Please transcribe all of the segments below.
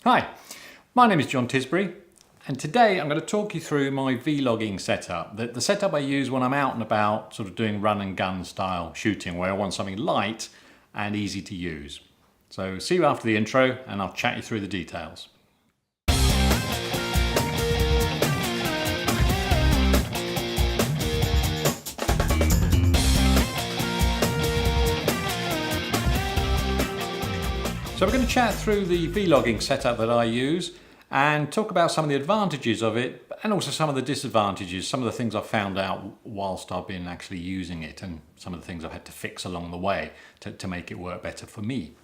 Hi, my name is John Tisbury, and today I'm going to talk you through my vlogging setup. The setup I use when I'm out and about, sort of doing run and gun style shooting, where I want something light and easy to use. So see you after the intro and I'll chat you through the details. So we're going to chat through the vlogging setup that I use and talk about some of the advantages of it and also some of the disadvantages, some of the things I've found out whilst I've been actually using it and some of the things I've had to fix along the way to make it work better for me.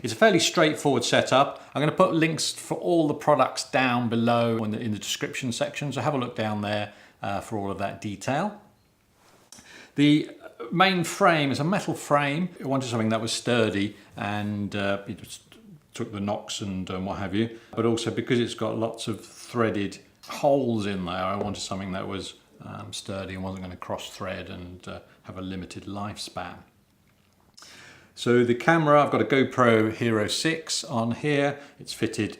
It's a fairly straightforward setup. I'm going to put links for all the products down below in the description section, so have a look down there for all of that detail. The main frame is a metal frame. I wanted something that was sturdy and it just took the knocks and what have you. But also because it's got lots of threaded holes in there, I wanted something that was sturdy and wasn't going to cross thread and have a limited lifespan. So the camera, I've got a GoPro Hero6 on here. It's fitted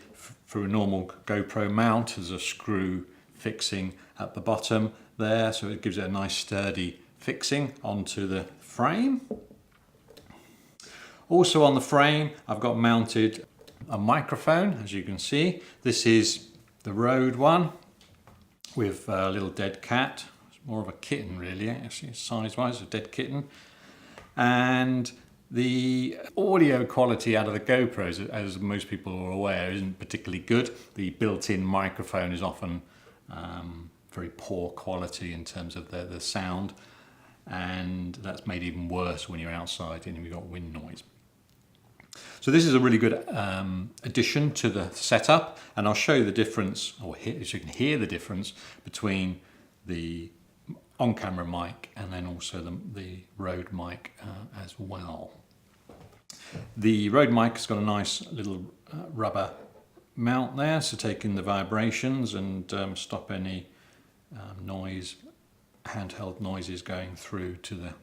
through a normal GoPro mount as a screw fixing at the bottom there. So it gives it a nice sturdy fixing onto the frame. Also on the frame I've got mounted a microphone, as you can see. This is the Rode one with a little dead cat. It's more of a kitten really, actually size wise, a dead kitten. And the audio quality out of the GoPros, as most people are aware, isn't particularly good. The built-in microphone is often very poor quality in terms of the sound. And that's made even worse when you're outside and you've got wind noise. So this is a really good addition to the setup, and I'll show you the difference, or so you can hear the difference between the on-camera mic and then also the Rode mic as well. The Rode mic has got a nice little rubber mount there, so taking the vibrations and stop any noise, handheld noises going through to the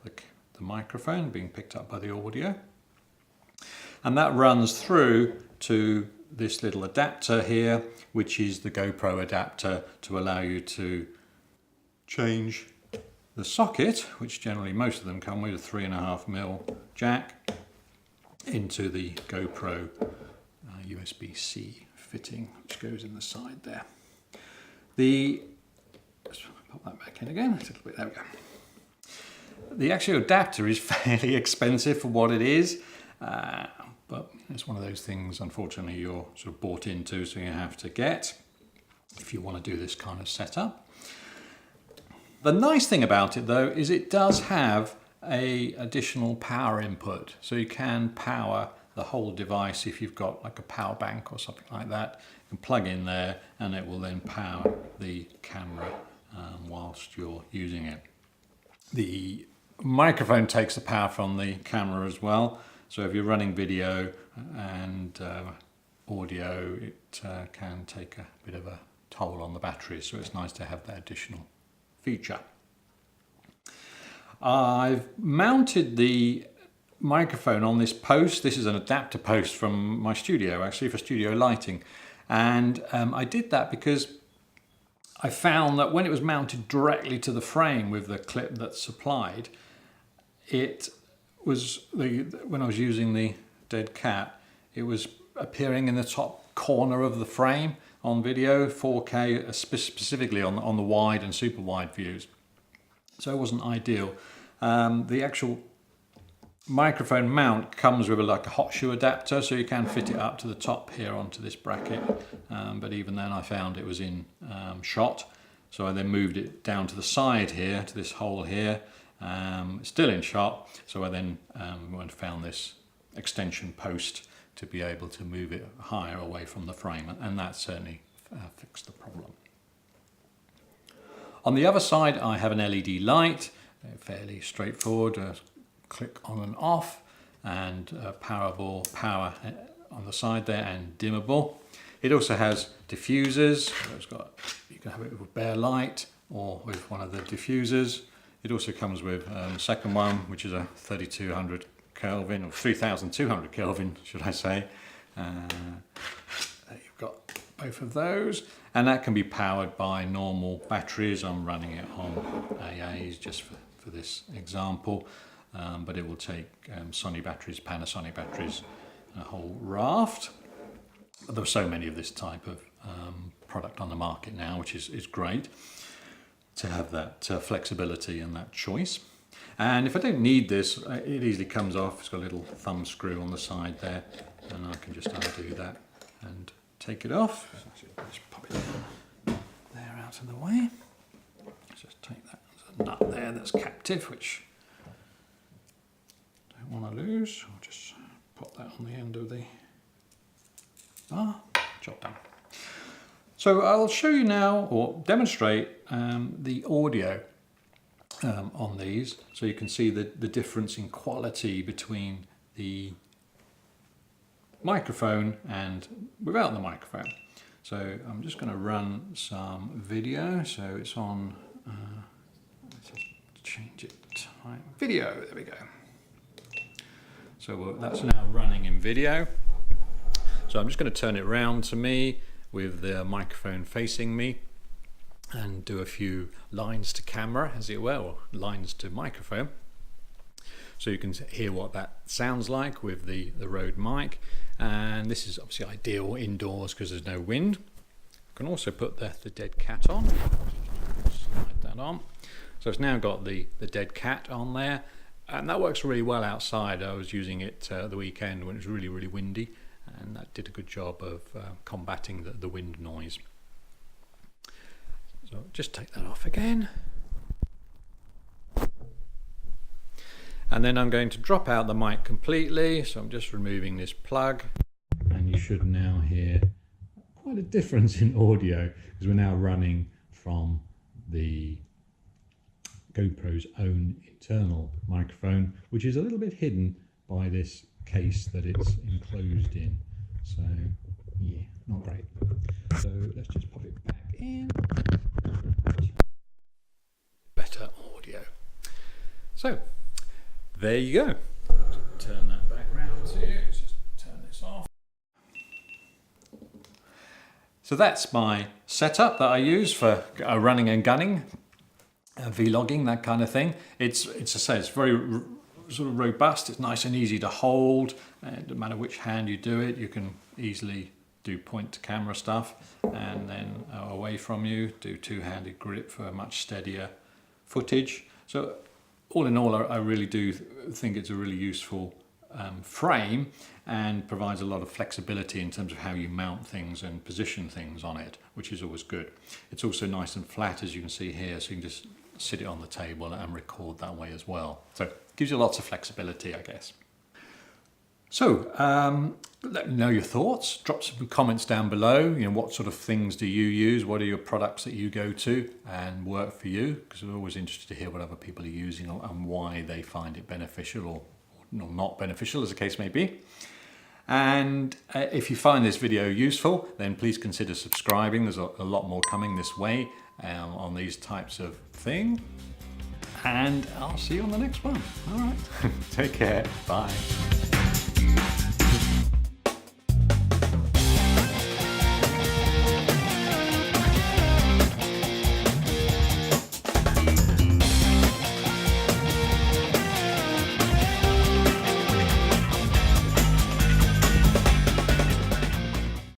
microphone, being picked up by the audio. And that runs through to this little adapter here, which is the GoPro adapter to allow you to change the socket, which generally most of them come with a 3.5mm jack, into the GoPro USB-C fitting, which goes in the side there. Let's pop that back in again, a little bit, there we go. The actual adapter is fairly expensive for what it is, but it's one of those things, unfortunately, you're sort of bought into, so you have to get if you want to do this kind of setup. The nice thing about it though is it does have an additional power input, so you can power the whole device if you've got like a power bank or something like that. You can plug in there and it will then power the camera whilst you're using it. The microphone takes the power from the camera as well, so if you're running video and audio, it can take a bit of a toll on the battery, so it's nice to have that additional feature. I've mounted the microphone on this post. This is an adapter post from my studio, actually, for studio lighting, and I did that because I found that when it was mounted directly to the frame with the clip that's supplied, it was, when I was using the dead cat, it was appearing in the top corner of the frame on video, 4K, specifically on the wide and super wide views. So it wasn't ideal. The actual microphone mount comes with like a hot shoe adapter, so you can fit it up to the top here onto this bracket, but even then I found it was in shot, so I then moved it down to the side here, to this hole here. It's still in shot, so I then found this extension post to be able to move it higher away from the frame, and that certainly fixed the problem. On the other side I have an LED light, fairly straightforward. Click on and off, and power on the side there, and dimmable. It also has diffusers. So you can have it with bare light or with one of the diffusers. It also comes with a second one, which is a 3200 Kelvin, or 3200 Kelvin, should I say. got both of those, and that can be powered by normal batteries. I'm running it on AAs just for this example, but it will take Sony batteries, Panasonic batteries, a whole raft. But there are so many of this type of product on the market now, which is great to have that flexibility and that choice. And if I don't need this, it easily comes off. It's got a little thumb screw on the side there, and I can just undo that and take it off. Just pop it there out of the way. Let's just take that. There's a nut there that's captive, which I don't want to lose. I'll just pop that on the end of the bar. Job done. So I'll show you now, or demonstrate, the audio on these, so you can see the difference in quality between the microphone and without the microphone. So I'm just going to run some video. So it's on, let's just change it to video, there we go. So that's now running in video. So I'm just going to turn it around to me with the microphone facing me and do a few lines to camera, as it were, or lines to microphone. So you can hear what that sounds like with the Rode mic. And this is obviously ideal indoors because there's no wind. You can also put the dead cat on. Slide that on. So it's now got the dead cat on there. And that works really well outside. I was using it the weekend when it was really, really windy. And that did a good job of combating the wind noise. So just take that off again. And then I'm going to drop out the mic completely. So I'm just removing this plug. And you should now hear quite a difference in audio because we're now running from the GoPro's own internal microphone, which is a little bit hidden by this case that it's enclosed in. So yeah, not great. So let's just pop it back in. Better audio. So there you go. Turn that back round to you. Let's just turn this off. So that's my setup that I use for running and gunning, vlogging, that kind of thing. It's as I say, it's very sort of robust. It's nice and easy to hold. It doesn't matter which hand you do it. You can easily do point to camera stuff, and then away from you do two-handed grip for a much steadier footage. So all in all, I really do think it's a really useful frame and provides a lot of flexibility in terms of how you mount things and position things on it, which is always good. It's also nice and flat, as you can see here, so you can just sit it on the table and record that way as well. So it gives you lots of flexibility, I guess. So let me know your thoughts. Drop some comments down below. You know, what sort of things do you use? What are your products that you go to and work for you? Because we're always interested to hear what other people are using and why they find it beneficial or not beneficial, as the case may be. And if you find this video useful, then please consider subscribing. There's a lot more coming this way on these types of things. And I'll see you on the next one. All right. Take care. Bye.